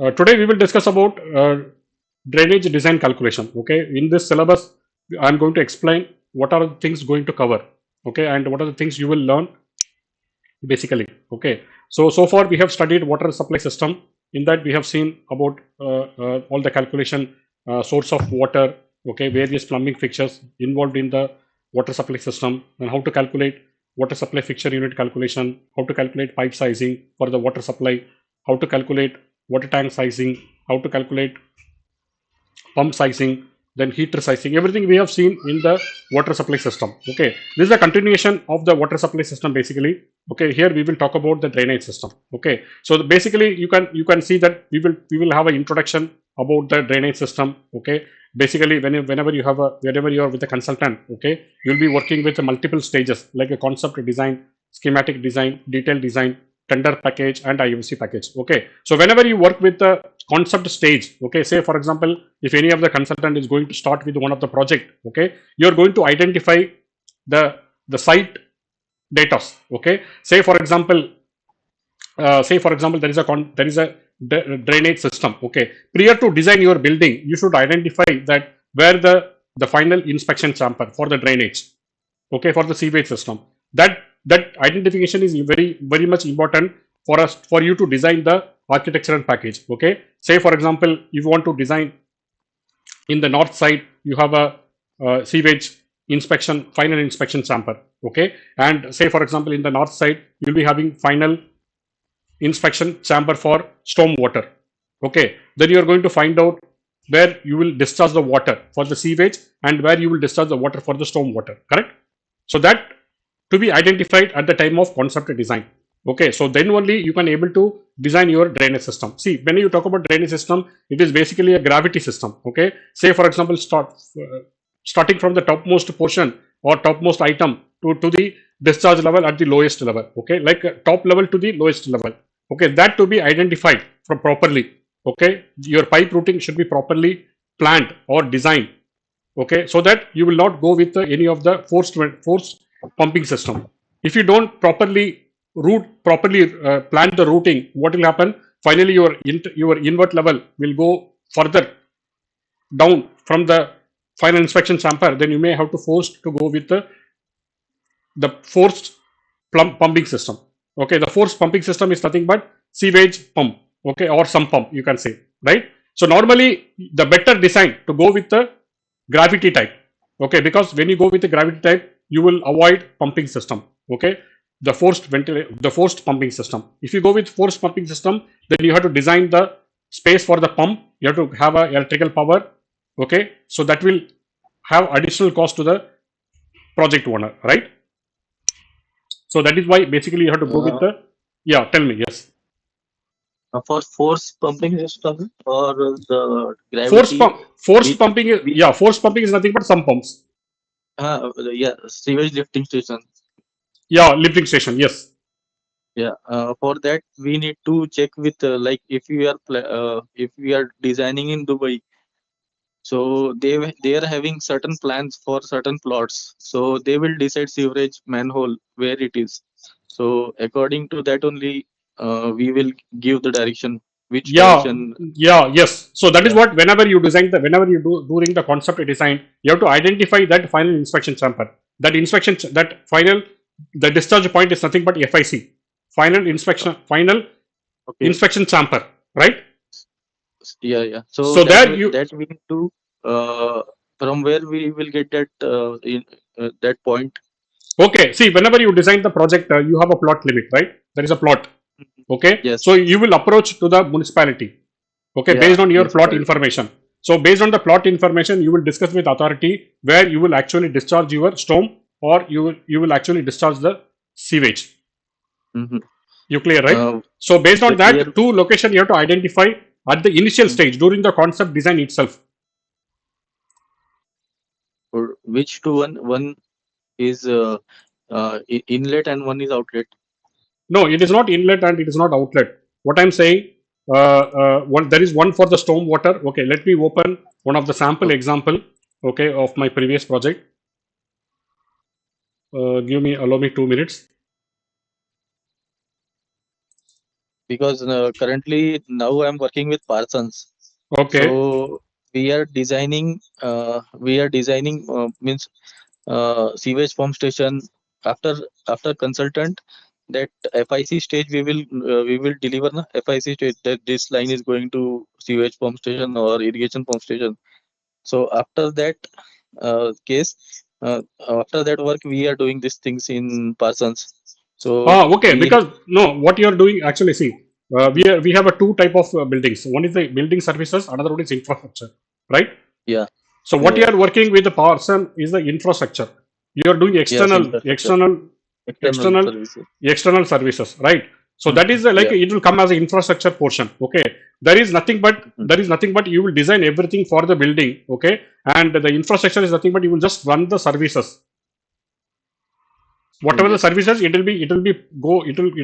Today we will discuss about drainage design calculation. Okay, in this syllabus, I am going to explain what are the things going to cover. Okay, and what are the things you will learn basically. Okay, so far we have studied water supply system. In that we have seen about all the calculation, source of water. Okay, various plumbing fixtures involved in the water supply system, and how to calculate water supply fixture unit calculation, how to calculate pipe sizing for the water supply, how to calculate water tank sizing, how to calculate pump sizing, then heater sizing, everything we have seen in the water supply system. Okay, this is a continuation of the water supply system basically. Okay, here we will talk about the drainage system. Okay, so basically you can see that we will have an introduction about the drainage system. Okay, basically whenever you are with a consultant, okay, you'll be working with multiple stages like a concept design, schematic design, detailed design, tender package, and IMC package. Okay, so whenever you work with the concept stage, okay, say for example, if any of the consultant is going to start with one of the project, okay, you're going to identify the site data. Okay, say for example there is a drainage system. Okay, prior to design your building, you should identify that where the final inspection chamber for the drainage, okay, for the sewage system, that identification is very much important for you to design the architectural package. Okay, say for example, if you want to design in the north side, you have a sewage final inspection chamber. Okay, and say for example in the north side you'll be having final inspection chamber for storm water. Okay, then you are going to find out where you will discharge the water for the sewage and where you will discharge the water for the storm water. Correct? So that to be identified at the time of concept design. Okay, so then only you can able to design your drainage system. See, when you talk about drainage system, it is basically a gravity system. Okay, say for example, starting from the topmost portion or topmost item to the discharge level at the lowest level. Okay, like top level to the lowest level. Okay, that to be identified from properly. Okay, your pipe routing should be properly planned or designed. Okay, so that you will not go with any of the forced pumping system. If you don't properly plan the routing, what will happen? Finally, your invert level will go further down from the final inspection chamber. Then you may have to forced to go with the forced pumping system. Okay, the forced pumping system is nothing but sewage pump. Okay, or sump pump you can say, right? So normally the better design to go with the gravity type. Okay, because when you go with the gravity type, you will avoid pumping system. Okay, the forced pumping system. If you go with forced pumping system, then you have to design the space for the pump. You have to have a electrical power. Okay, so that will have additional cost to the project owner, right? So that is why basically you have to go with Uh, the, yeah. Tell me, yes. for force pumping system or the Force gravity, pump, force we pumping, we yeah. Force pumping is nothing but some pumps. yeah, sewage lifting station. Yeah, lifting station. Yes. Yeah, for that we need to check with like if if we are designing in Dubai, so they are having certain plans for certain plots. So they will decide sewerage manhole where it is. So according to that only, we will give the direction, which Yeah, direction. yes. So that is Yeah, what whenever you do during the concept design, you have to identify that final inspection chamber. That final the discharge point is nothing but FIC, final okay. inspection chamber, right? Yeah, yeah. So So there you, that we need to from where we will get that in that point. okay. See, whenever you design the project, you have a plot limit, right? There is a plot. Mhm. Okay, so Yes. you will approach to the municipality. Okay, Yeah, based on your plot municipality. information. So based on the plot information, you will discuss with authority where you will actually discharge your storm or you will actually discharge the sewage. Mm-hmm. You clear, right? Uh, So based on the clear. that, two location you have to identify at the initial Mhm. stage during the concept design itself. Or which two one? One is inlet and one is outlet. No, it is not inlet and it is not outlet. What I'm saying, one there is one for the storm water. Okay, let me open one of the sample Okay. example. Okay, of my previous project. Allow me 2 minutes. because currently now I'm working with Parsons. Okay. So we are designing means sewage pump station. After consultant, that FIC stage we will deliver na FIC stage that this line is going to sewage pump station or irrigation pump station. So case, after that work, we are doing these things in Parsons. So Okay. we Because no, what you are doing actually, see, we have a two type of buildings. One is the building services, another one is infrastructure, right? yeah So yeah what you yeah are working with the person is the infrastructure. You are doing yes infrastructure external external, services. external services, right? So that Mhm. is like Yeah. it will come as an infrastructure portion. Okay, Mhm. there is nothing but you will design everything for the building. Okay, and the infrastructure is nothing but you will just run the services. Whatever the Yes. services, it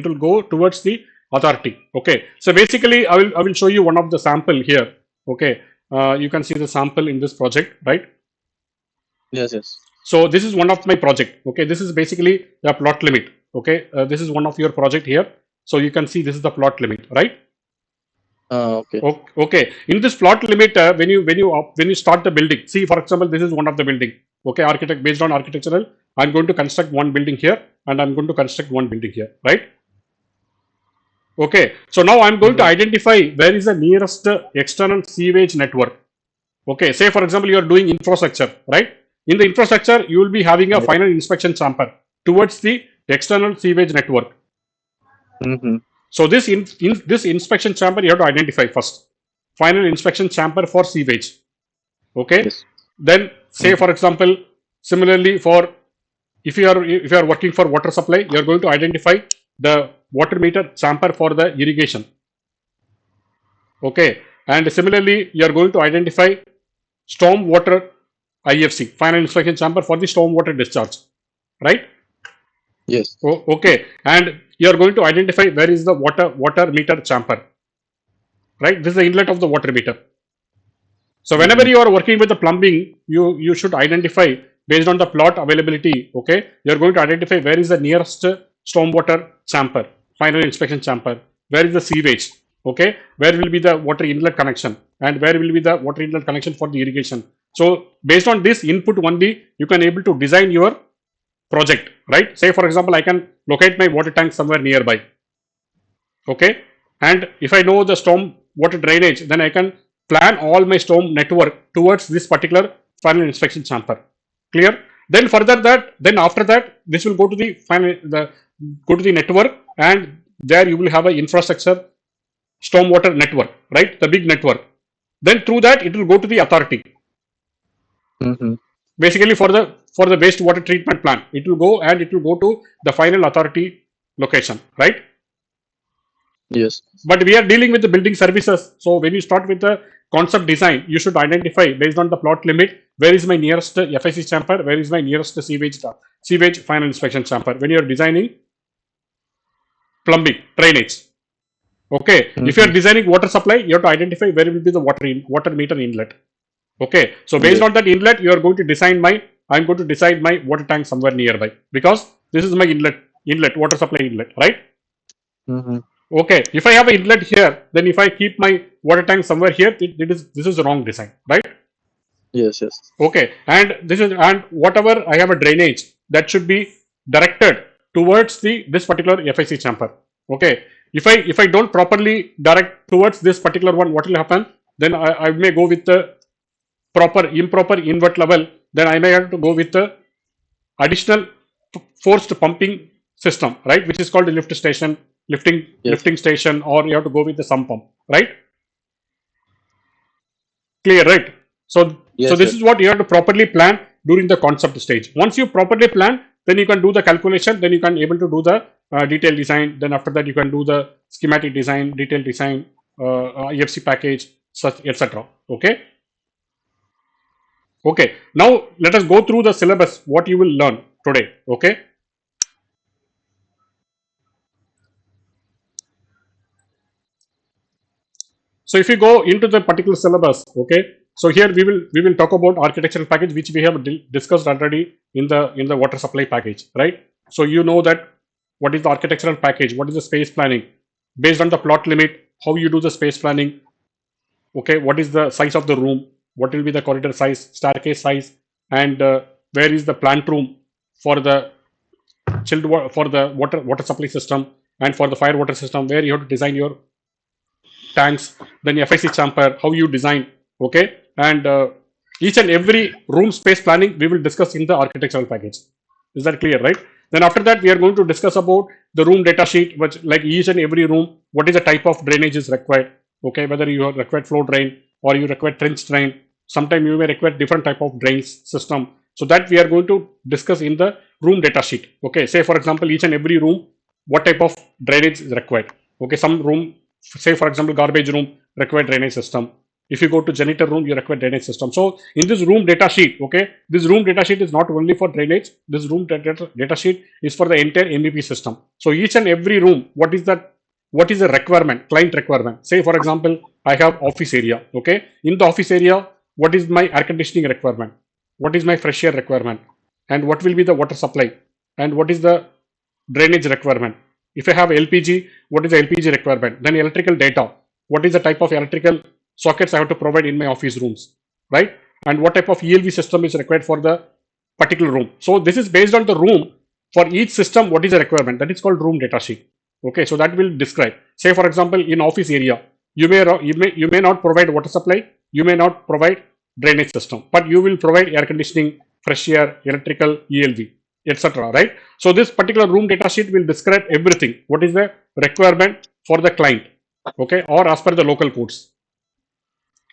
will go towards the authority. Okay, so basically I will show you one of the sample here. Okay, you can see the sample in this project, right? Yes. Yes. So this is one of my project. Okay, this is basically a plot limit. Okay, this is one of your project here. So you can see this is the plot limit, right? Okay. Okay, in this plot limit, when you start the building, see, for example, this is one of the building. Okay, architect, based on architectural, I'm going to construct one building here, and I'm going to construct one building here, right? Okay, so now I'm going to Mhm. identify where is the nearest external sewage network. Okay, say for example you are doing infrastructure, right? In the infrastructure, you will be having a Yeah. final inspection chamber towards the external sewage network. Mhm. So in this inspection chamber, you have to identify first final inspection chamber for sewage. Okay, Yes. then say Mhm. for example, similarly for if you are working for water supply, you are going to identify the water meter chamber for the irrigation. Okay, and similarly you are going to identify storm water IFC, final inspection chamber for the storm water discharge, right? Yes. Okay, and you are going to identify where is the water meter chamber, right? This is the inlet of the water meter. So whenever Mhm. you are working with the plumbing, you should identify based on the plot availability. Okay, you are going to identify where is the nearest stormwater chamber, final inspection chamber, where is the sewage. Okay, where will be the water inlet connection, and where will be the water inlet connection for the irrigation. So based on this input only, you can able to design your project, right? Say for example, I can locate my water tank somewhere nearby. Okay, and if I know the storm water drainage, then I can plan all my storm network towards this particular final inspection chamber. Clear? Then further that, then after that, this will go to the final the go to the network, and there you will have a infrastructure stormwater network, right? The big network. Then through that, it will go to the authority, Mhm. basically for the wastewater treatment plant. It will go and it will go to the final authority location, right? Yes. But we are dealing with the building services. So when you start with the concept design, you should identify based on the plot limit, where is my nearest FIC chamber, where is my nearest sewage final inspection chamber when you are designing plumbing drainage. Okay, if you are Mhm. designing water supply, you have to identify where will be the water meter inlet. Okay, so based Yes. on that inlet, you are going to design my I'm going to decide my water tank somewhere nearby, because this is my inlet water supply inlet, right? Mhm. Okay, if I have an inlet here, then if I keep my water tank somewhere here, this is the wrong design, right? Yes. Yes. Okay, and whatever I have a drainage, that should be directed towards the this particular FIC chamber. Okay, if I don't properly direct towards this particular one, what will happen? Then I may go with the improper invert level. Then I may have to go with the additional forced pumping system, right? Which is called a lift station, Yes. lifting station, or you have to go with the sump pump, right? Clear, right? So Yes. this Yes. is what you have to properly plan during the concept stage. Once you properly plan, then you can do the calculation. Then you can able to do the detailed design. Then after that, you can do the schematic design, detailed design, EFC package, such etc. Okay. Okay. Now let us go through the syllabus. What you will learn today. Okay. So if you go into the particular syllabus, okay, so here we will talk about architectural package, which we have discussed already in the water supply package, right? So you know that what is the architectural package, what is the space planning, based on the plot limit, how you do the space planning. Okay, what is the size of the room? What will be the corridor size, staircase size, and where is the plant room for the for the water supply system and for the fire water system, where you have to design your tanks, then FIC chamber, how you design, okay, and each and every room space planning we will discuss in the architectural package. Is that clear, right? Then after that, we are going to discuss about the room data sheet, which like each and every room, what is the type of drainage is required, okay, whether you require flow drain or you require trench drain. Sometimes you may require different type of drains system. So that we are going to discuss in the room data sheet. Okay, say for example, each and every room, what type of drainage is required. Okay, some room, say for example, garbage room require drainage system. If you go to janitor room, you require drainage system. So in this room data sheet, okay, this room data sheet is not only for drainage. This room data sheet is for the entire MEP system. So each and every room, what is the requirement, client requirement? Say for example, I have office area. Okay, in the office area, what is my air conditioning requirement? What is my fresh air requirement? And what will be the water supply? And what is the drainage requirement? If I have LPG, what is the LPG requirement? Then electrical data. What is the type of electrical sockets I have to provide in my office rooms, right? And what type of ELV system is required for the particular room. So this is based on the room. For each system, what is the requirement? That is called room data sheet. Okay, so that will describe. Say for example, in office area, you may not provide water supply, you may not provide drainage system, but you will provide air conditioning, fresh air, electrical, ELV, etc. Right? So this particular room data sheet will describe everything. What is the requirement for the client? Okay, or as per the local codes.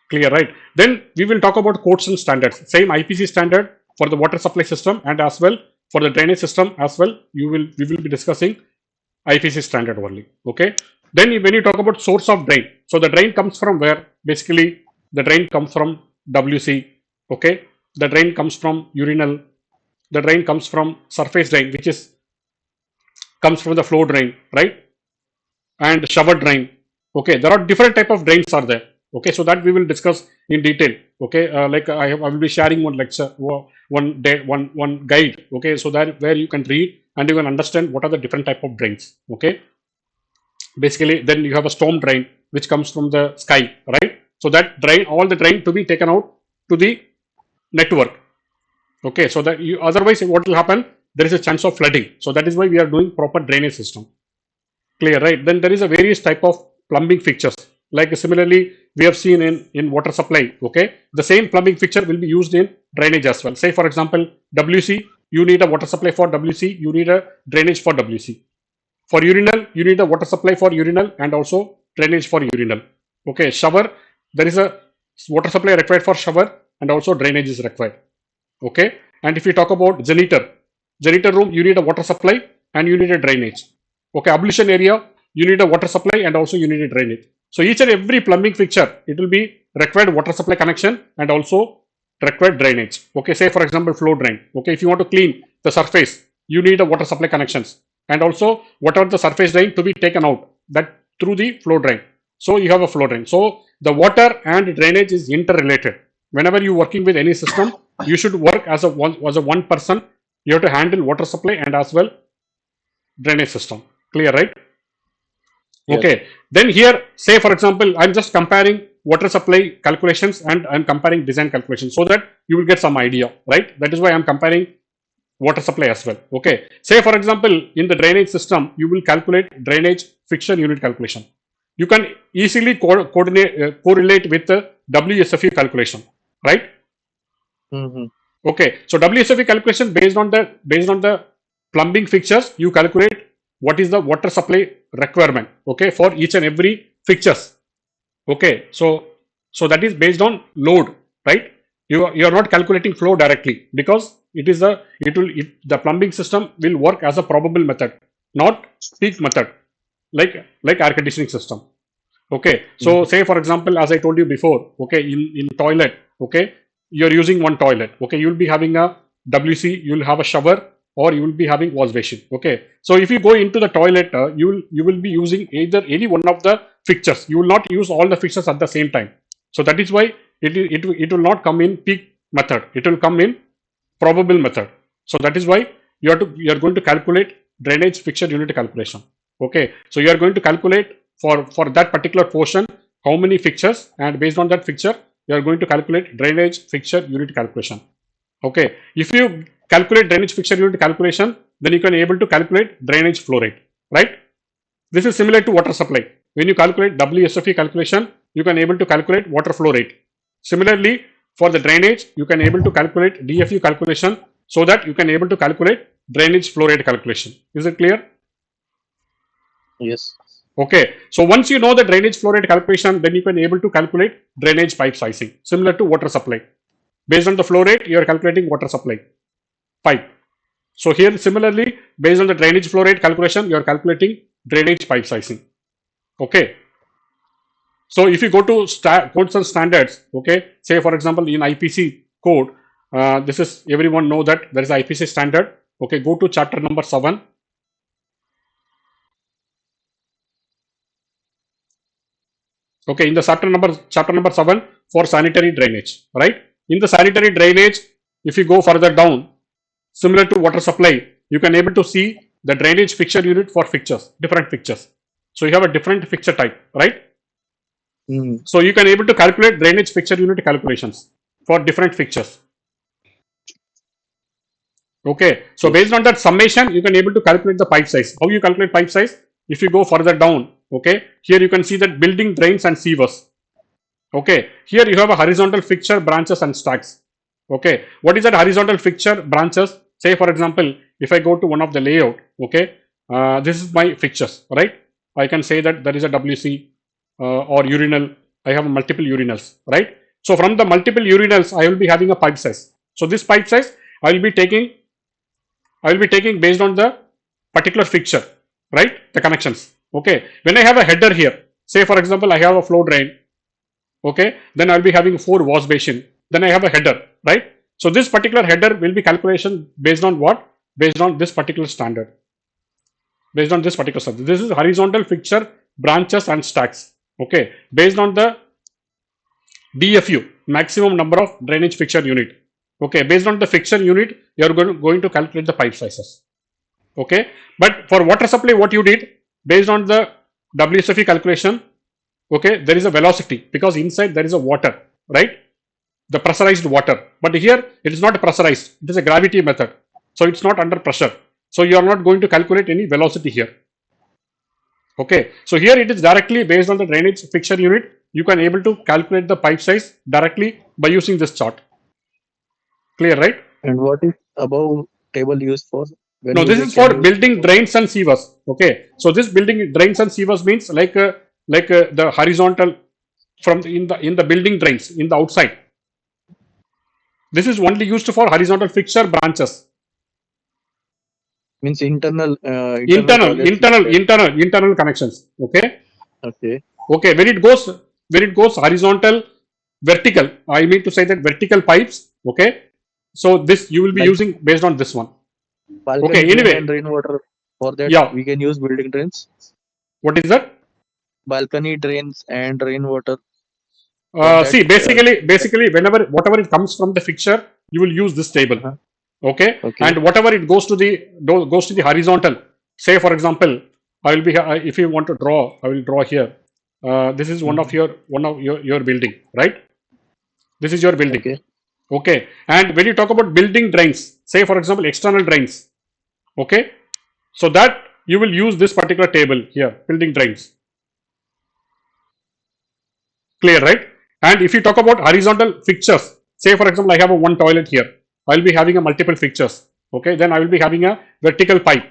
Clear, right? Then we will talk about codes and standards. Same IPC standard for the water supply system and as well for the drainage system as well. We will be discussing IPC standard only. Okay. Then when you talk about source of drain, so the drain comes from where? Basically, the drain comes from WC. Okay. The drain comes from urinal. The drain comes from surface drain, which is comes from the flow drain, right? And shower drain. Okay. There are different type of drains are there. Okay, so that we will discuss in detail. Okay, like I will be sharing one lecture, one guide. Okay, so that where you can read and you can understand what are the different type of drains. Okay, basically then you have a storm drain which comes from the sky, right? So that drain, all the drain to be taken out to the network. Okay, so that you otherwise what will happen? There is a chance of flooding. So that is why we are doing proper drainage system. Clear, right? Then there is a various type of plumbing fixtures. Like similarly, we have seen in water supply, okay, the same plumbing fixture will be used in drainage as well. Say for example, WC, you need a water supply for WC, you need a drainage for WC. For urinal, you need a water supply for urinal and also drainage for urinal. Okay, shower, there is a water supply required for shower and also drainage is required. Okay, and if you talk about janitor room, you need a water supply and you need a drainage. Okay, ablution area, you need a water supply and also you need a drainage. So each and every plumbing fixture, it will be required water supply connection and also required drainage. Okay, say for example, flow drain. Okay, if you want to clean the surface, you need a water supply connections and also whatever the surface drain to be taken out, that through the flow drain. So you have a flow drain. So the water and drainage is interrelated. Whenever you working with any system, you should work as a one person. You have to handle water supply and as well drainage system. Clear, right? Yes. Okay, then here, say for example, I'm just comparing water supply calculations and I'm comparing design calculations so that you will get some idea, right? That is why I'm comparing water supply as well. Okay, say for example, in the drainage system, you will calculate drainage fixture unit calculation. You can easily correlate with the WSFE calculation, right? Mm-hmm. Okay, so WSFE calculation based on the plumbing fixtures, you calculate what is the water supply requirement, okay, for each and every fixtures. Okay, so that is based on load, right? You are not calculating flow directly because the plumbing system will work as a probable method, not peak method, like air conditioning system. Okay, so say for example, as I told you before, okay, in toilet, okay, you're using one toilet, okay, you'll be having a WC, you'll have a shower, or you will be having wash basin. Okay, so if you go into the toilet, you will be using either any one of the fixtures. You will not use all the fixtures at the same time. So that is why it will not come in peak method. It will come in probable method. So that is why you are going to calculate drainage fixture unit calculation. Okay, so you are going to calculate for that particular portion how many fixtures, and based on that fixture you are going to calculate drainage fixture unit calculation. Okay, if you calculate drainage fixture unit calculation, then you can able to calculate drainage flow rate, right? This is similar to water supply. When you calculate WSFE calculation, you can able to calculate water flow rate. Similarly, for the drainage, you can able to calculate DFU calculation, so that you can able to calculate drainage flow rate calculation. Is it clear? Yes. Okay. So once you know the drainage flow rate calculation, then you can able to calculate drainage pipe sizing, similar to water supply. Based on the flow rate, you are calculating water supply pipe. So here similarly, based on the drainage flow rate calculation, you are calculating drainage pipe sizing. Okay. So if you go to codes and standards, okay, say for example in IPC code, this is everyone know that there is IPC standard. Okay, go to chapter number 7. Okay, in the chapter number 7 for sanitary drainage, right? In the sanitary drainage, if you go further down, similar to water supply, you can able to see the drainage fixture unit for fixtures, different fixtures. So you have a different fixture type, right? So you can able to calculate drainage fixture unit calculations for different fixtures. Okay, so based on that summation, you can able to calculate the pipe size. How you calculate pipe size? If you go further down, okay, here you can see that building drains and sewers. Okay, here you have a horizontal fixture, branches and stacks. Okay, what is that horizontal fixture, branches? Say for example, if I go to one of the layout, okay, this is my fixtures, right? I can say that there is a WC or urinal. I have multiple urinals, right? So from the multiple urinals, I will be having a pipe size. So this pipe size I will be taking based on the particular fixture, right? The connections. Okay. When I have a header here, say for example, I have a flow drain. Okay. Then I'll be having 4 wash basin. Then I have a header, right? So this particular header will be calculation based on what? Based on this particular standard. Based on this particular standard. This is horizontal fixture, branches and stacks. Okay. Based on the DFU, maximum number of drainage fixture unit. Okay, based on the fixture unit, you are going to calculate the pipe sizes. Okay, but for water supply, what you did based on the WSFE calculation, okay, there is a velocity because inside there is a water, right? The pressurized water, but here it is not pressurized, it is a gravity method, so it's not under pressure. So you are not going to calculate any velocity here. Okay, so here it is directly based on the drainage fixture unit. You can able to calculate the pipe size directly by using this chart. Clear, right? And what is above table used for? No, this is for building drains and sewers. Okay, so this building drains and sewers means like the horizontal from in the building drains in the outside. This is only used for horizontal fixture branches. Means internal connections. Okay. Okay. Okay. When it goes horizontal, vertical. I mean to say that vertical pipes. Okay. So this you will be using based on this one. Okay. Anyway, and rainwater for that. Yeah. We can use building drains. What is that? Balcony drains and rainwater. See, basically, whatever it comes from the fixture, you will use this table. Okay? And whatever it goes to the horizontal. Say, for example, I will be if you want to draw, I will draw here. This is one of your building, right? This is your building. Okay. And when you talk about building drains, say for example external drains. Okay. So that you will use this particular table here, building drains. Clear, right? And if you talk about horizontal fixtures, say for example I have one toilet here, I will be having a multiple fixtures. Okay, then I will be having a vertical pipe.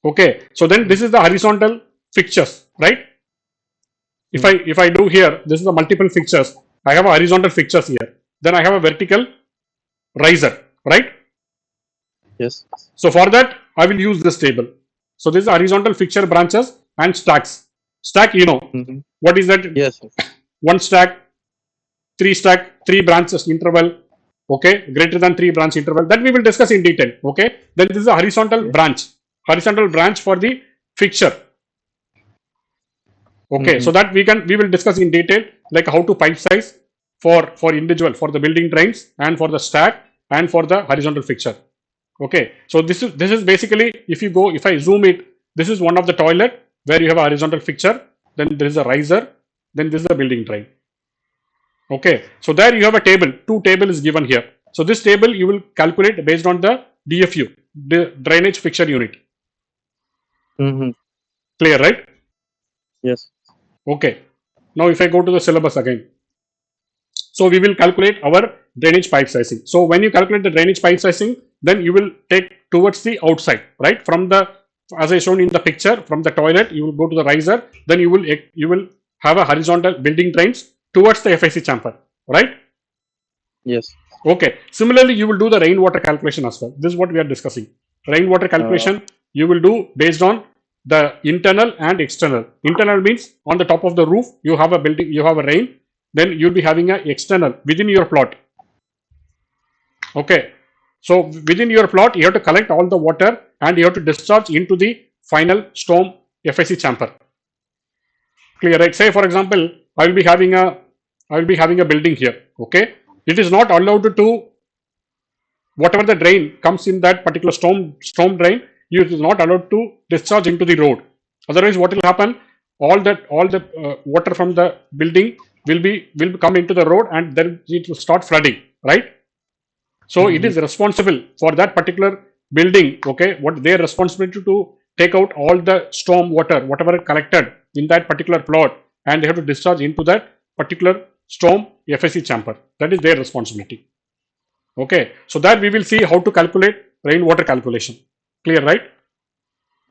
Okay, so then this is the horizontal fixtures, right? If I do here, this is the multiple fixtures. I have a horizontal fixtures here. Then I have a vertical riser, right? Yes. So for that, I will use this table. So this is horizontal fixture branches and stacks. Stack, you know, what is that? Yes. 1 stack, 3 branches interval. Okay, greater than 3 branch interval. That we will discuss in detail. Okay, then this is a horizontal branch. Horizontal branch for the fixture. Okay, so that we will discuss in detail like how to pipe size for individual, for the building drains and for the stack and for the horizontal fixture. Okay, so this is basically if I zoom it, this is one of the toilet, where you have a horizontal fixture, then there is a riser, then this is a building drain. Okay, so there you have a table, two table is given here. So this table you will calculate based on the DFU, the drainage fixture unit. Mm-hmm. Clear, right? Yes. Okay. Now if I go to the syllabus again, so we will calculate our drainage pipe sizing. So when you calculate the drainage pipe sizing, then you will take towards the outside, right? From the, as I shown in the picture, from the toilet, you will go to the riser, then you will have a horizontal building drains towards the FIC chamber, right? Yes. Okay. Similarly, you will do the rainwater calculation as well. This is what we are discussing. Rainwater calculation you will do based on the internal and external. Internal means on the top of the roof, you have a building, you have a rain, then you'll be having a external within your plot. Okay. So within your plot, you have to collect all the water and you have to discharge into the final storm FIC chamber. Clear, right? Say for example, I will be having a building here. Okay. It is not allowed to, whatever the drain comes in that particular storm drain, you is not allowed to discharge into the road. Otherwise, what will happen? All the water from the building will come into the road and then it will start flooding, right? So it is responsible for that particular building. Okay, what their responsibility to take out all the storm water, whatever collected in that particular plot, and they have to discharge into that particular storm FSC chamber. That is their responsibility. Okay, so that we will see how to calculate rainwater calculation. Clear, right?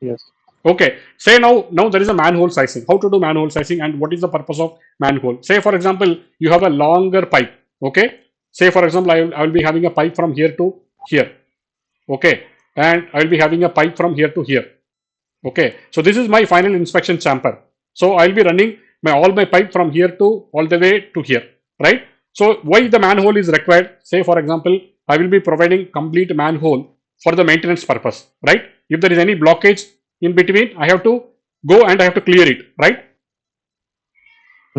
Yes. Okay, say now there is a manhole sizing. How to do manhole sizing and what is the purpose of manhole? Say for example, you have a longer pipe. Okay, say for example, I will be having a pipe from here to here. Okay, and I will be having a pipe from here to here. Okay, so this is my final inspection chamber. So I will be running all my pipe from here to all the way to here, right? So why the manhole is required? Say for example, I will be providing complete manhole for the maintenance purpose, right? If there is any blockage in between, I have to go and I have to clear it, right?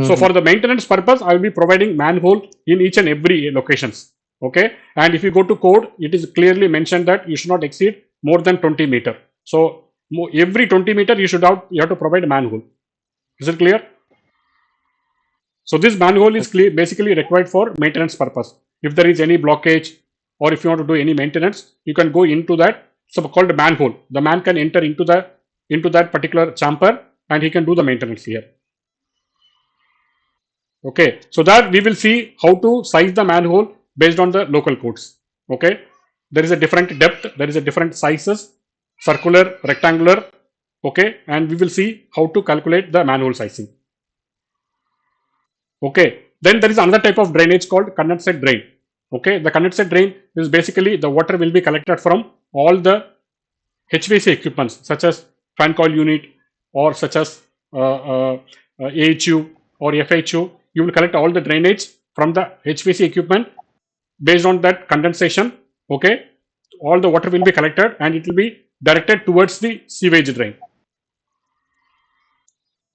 So for the maintenance purpose, I will be providing manhole in each and every locations. Okay, and if you go to code, it is clearly mentioned that you should not exceed more than 20 meter. So every 20 meter you have to provide manhole. Is it clear? So this manhole is basically required for maintenance purpose. If there is any blockage or if you want to do any maintenance, you can go into that so-called manhole. The man can enter into that particular chamber and he can do the maintenance here. Okay, so that we will see how to size the manhole based on the local codes. Okay, there is a different depth, there is a different sizes, circular, rectangular. Okay, and we will see how to calculate the manhole sizing. Okay, then there is another type of drainage called condensate drain. Okay, the condensate drain is basically the water will be collected from all the HVAC equipments such as fan coil unit or such as AHU or FHU. You will collect all the drainage from the HVAC equipment based on that condensation. Okay, all the water will be collected and it will be directed towards the sewage drain.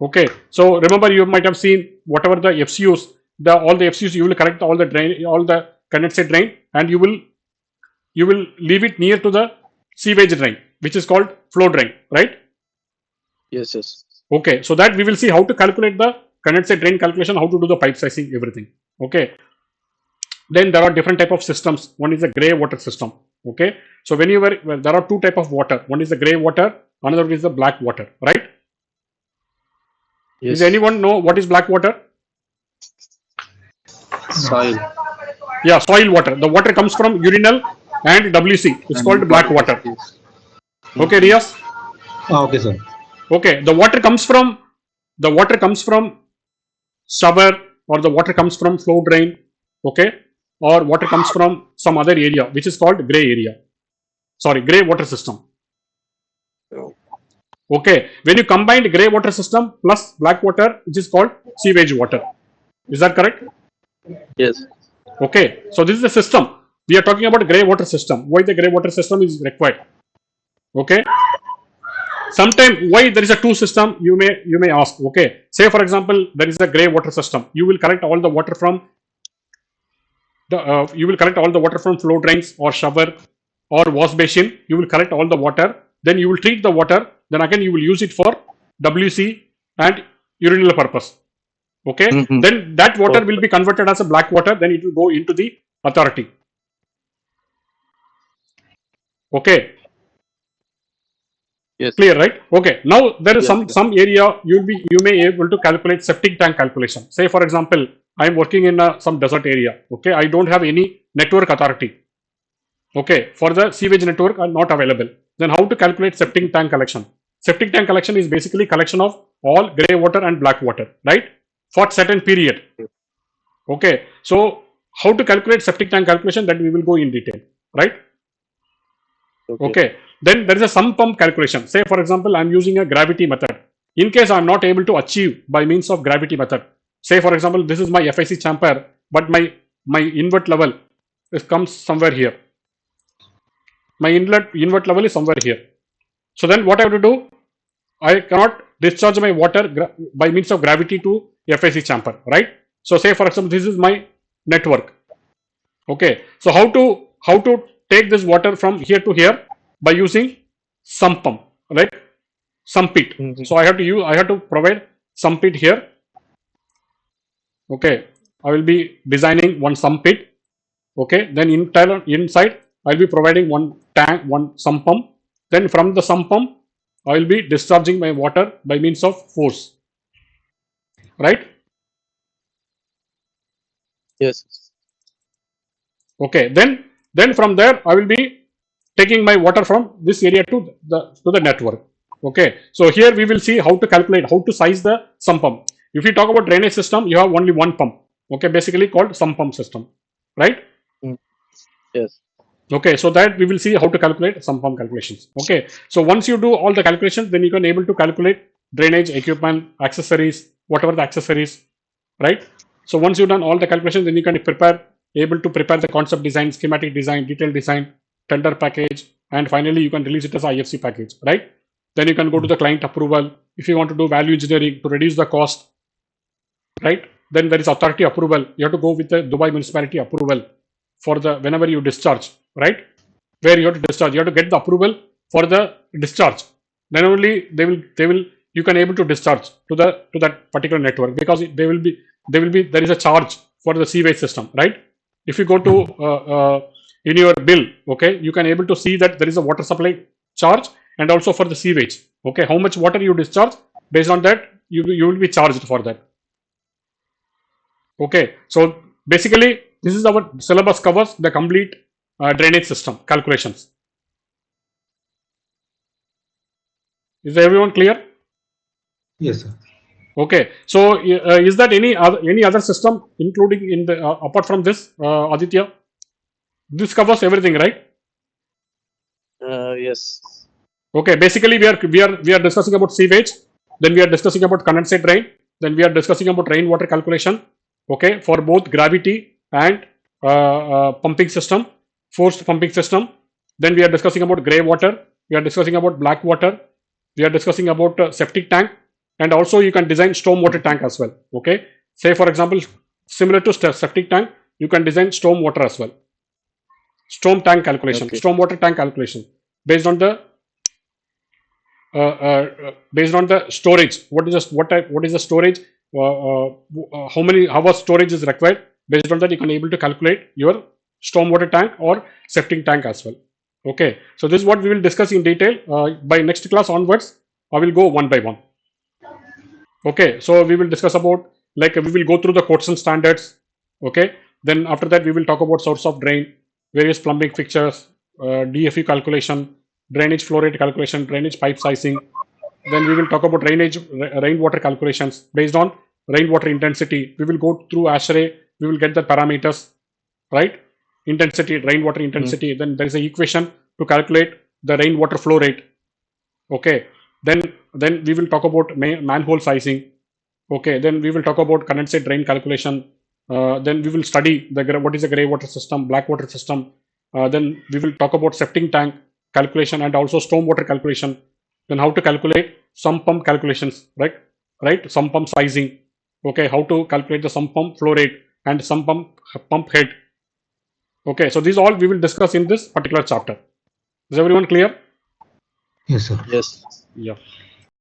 Okay, so remember you might have seen whatever the FCUs, all the FCUs you will collect all the drain, all the condensate drain, and you will leave it near to the sewage drain, which is called flow drain, right? Yes, yes. Okay, so that we will see how to calculate the condensate drain calculation, how to do the pipe sizing, everything. Okay, then there are different type of systems. One is a gray water system. Okay, so there are two type of water. One is the gray water, another is the black water, right? Yes. Does anyone know what is black water? Soil. Yeah, soil water. The water comes from urinal and WC. It's called black water. Okay, Riaz? Okay, sir. Okay, the water comes from shower or the water comes from flow drain. Okay, or water comes from some other area which is called gray area. Sorry, gray water system. Okay, when you combine gray water system plus black water, which is called sewage water. Is that correct? Yes. Okay, so this is the system. We are talking about gray water system. Why the gray water system is required? Okay. Sometime why there is a two system you may ask. Okay, say for example there is a gray water system. You will collect all the water from flow drains or shower or wash basin. You will collect all the water. Then you will treat the water. Then again you will use it for WC, and urinal purpose. Okay, Mm-hmm. then that water will be converted as a black water, then it will go into the authority. Okay, Yes. clear, right? Okay, now there is Yes. some area you may able to calculate septic tank calculation. Say for example, I am working in some desert area. Okay, I don't have any network authority. Okay, for the sewage network are not available. Then how to calculate septic tank collection? Septic tank collection is basically collection of all grey water and black water, right? For certain period. Okay, so how to calculate septic tank calculation, that we will go in detail, right? Okay, then there is a sump pump calculation. Say for example, I am using a gravity method. In case I am not able to achieve by means of gravity method, say for example, this is my FIC chamber, but my invert level comes somewhere here. My invert level is somewhere here. So then what I have to do? I cannot discharge my water by means of gravity to FIC chamber, right? So say for example, this is my network. Okay, so how to take this water from here to here? By using sump pump, right? Sump pit. Mm-hmm. So I have to provide sump pit here. Okay, I will be designing one sump pit. Okay, then inside I will be providing one tank, one sump pump. Then from the sump pump, I will be discharging my water by means of force, right? Yes. Okay, then from there I will be taking my water from this area to the network. Okay, so here we will see how to calculate, how to size the sump pump. If you talk about drainage system, you have only one pump. Okay, basically called sump pump system, right? Mm. Yes. Okay, so that we will see how to calculate sump pump calculations. Okay, so once you do all the calculations, then you can able to calculate drainage equipment, accessories, whatever the accessories, right? So once you've done all the calculations, then you can able to prepare the concept design, schematic design, detailed design, tender package, and finally you can release it as IFC package, right? Then you can go to the client approval. If you want to do value engineering to reduce the cost, right? Then there is authority approval. You have to go with the Dubai municipality approval for the whenever you discharge, right? Where you have to discharge, you have to get the approval for the discharge. Then only they will you can able to discharge to that particular network, because there is a charge for the sewage system, right? If you go to in your bill, okay, you can able to see that there is a water supply charge and also for the sewage. Okay, how much water you discharge, based on that you will be charged for that. Okay, so basically this is our syllabus covers the complete drainage system calculations. Is everyone clear? Yes, sir. Okay, so is that any other system including in the apart from this, Aditya? This covers everything, right? Yes. Okay, basically we are discussing about sewage, then we are discussing about condensate drain, then we are discussing about rainwater calculation. Okay, for both gravity and pumping system, forced pumping system. Then we are discussing about grey water. We are discussing about black water. We are discussing about septic tank, and also you can design storm water tank as well. Okay, say for example, similar to septic tank, you can design storm water as well. Storm tank calculation, Okay. storm water tank calculation based on the based on the storage. What is the storage? How many hours storage is required? Based on that, you can able to calculate your stormwater tank or septic tank as well. Okay, so this is what we will discuss in detail. By next class onwards, I will go one by one. Okay, so we will discuss about, like, we will go through the codes and standards. Okay, then after that we will talk about source of drain, various plumbing fixtures, DFE calculation, drainage flow rate calculation, drainage pipe sizing. Then we will talk about rainwater calculations based on rainwater intensity. We will go through ASHRAE. We will get the parameters, right? Intensity, rainwater intensity. Then there is an equation to calculate the rainwater flow rate. Okay. Then we will talk about manhole sizing. Okay. Then we will talk about condensate drain calculation. Then we will study what is a grey water system, black water system. Then we will talk about septic tank calculation and also stormwater calculation. Then how to calculate sump pump calculations, right? Sump pump sizing. Okay, how to calculate the sump pump flow rate and sump pump head. Okay, so these all we will discuss in this particular chapter. Is everyone clear? Yes, sir. Yes. Yeah.